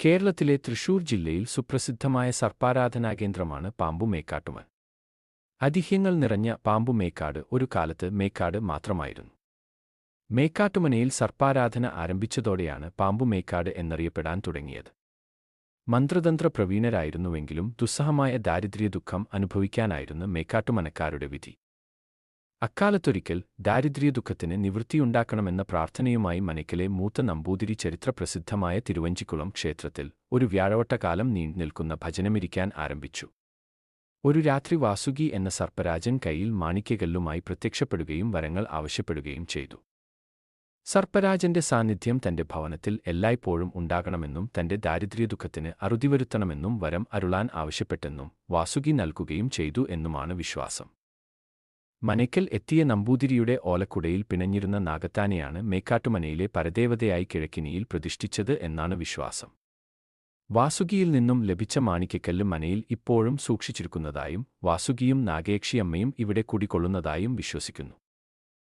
കേരളത്തിലെ തൃശൂർ ജില്ലയിൽ സുപ്രസിദ്ധമായ സർപ്പാരാധനാകേന്ദ്രമാണ് പാമ്പുമേക്കാട്ടുമൻ. ഐതിഹ്യങ്ങൾ നിറഞ്ഞ പാമ്പുമേക്കാട് ഒരു കാലത്ത് മേക്കാട് മാത്രമായിരുന്നു. മേക്കാട്ടുമനയിൽ സർപ്പാരാധന ആരംഭിച്ചതോടെയാണ് പാമ്പുമേക്കാട് എന്നറിയപ്പെടാൻ തുടങ്ങിയത്. മന്ത്രതന്ത്ര പ്രവീണരായിരുന്നുവെങ്കിലും ദുസ്സഹമായ ദാരിദ്ര്യദുഃഖം അനുഭവിക്കാനായിരുന്നു മേക്കാട്ടുമനക്കാരുടെ വിധി. അക്കാലത്തൊരിക്കൽ ദാരിദ്ര്യദുഃഖത്തിന് നിവൃത്തിയുണ്ടാക്കണമെന്ന പ്രാർത്ഥനയുമായി മനയ്ക്കലെ മൂത്ത നമ്പൂതിരി ചരിത്രപ്രസിദ്ധമായ തിരുവഞ്ചിക്കുളം ക്ഷേത്രത്തിൽ ഒരു വ്യാഴവട്ടക്കാലം നീണ്ടുനിൽക്കുന്ന ഭജനമിരിക്കാൻ ആരംഭിച്ചു. ഒരു രാത്രി വാസുകി എന്ന സർപ്പരാജൻ കൈയിൽ മാണിക്യകല്ലുമായി പ്രത്യക്ഷപ്പെടുകയും വരങ്ങൾ ആവശ്യപ്പെടുകയും ചെയ്തു. സർപ്പരാജന്റെ സാന്നിധ്യം തന്റെ ഭവനത്തിൽ എല്ലായ്പ്പോഴും ഉണ്ടാകണമെന്നും തന്റെ ദാരിദ്ര്യദുഃഖത്തിന് അറുതിവരുത്തണമെന്നും വരം അരുളാൻ ആവശ്യപ്പെട്ടെന്നും വാസുകി നൽകുകയും ചെയ്തു എന്നുമാണ് വിശ്വാസം. മനയ്ക്കൽ എത്തിയ നമ്പൂതിരിയുടെ ഓലക്കുടയിൽ പിണഞ്ഞിരുന്ന നാഗത്താനെയാണ് മേക്കാട്ടുമനയിലെ പരദേവതയായി കിഴക്കിനിയിൽ പ്രതിഷ്ഠിച്ചത് എന്നാണ് വിശ്വാസം. വാസുകിയിൽ നിന്നും ലഭിച്ച മാണിക്യക്കല്ല് മനയിൽ ഇപ്പോഴും സൂക്ഷിച്ചിരിക്കുന്നതായും വാസുകിയും നാഗേക്ഷിയമ്മയും ഇവിടെ കുടികൊള്ളുന്നതായും വിശ്വസിക്കുന്നു.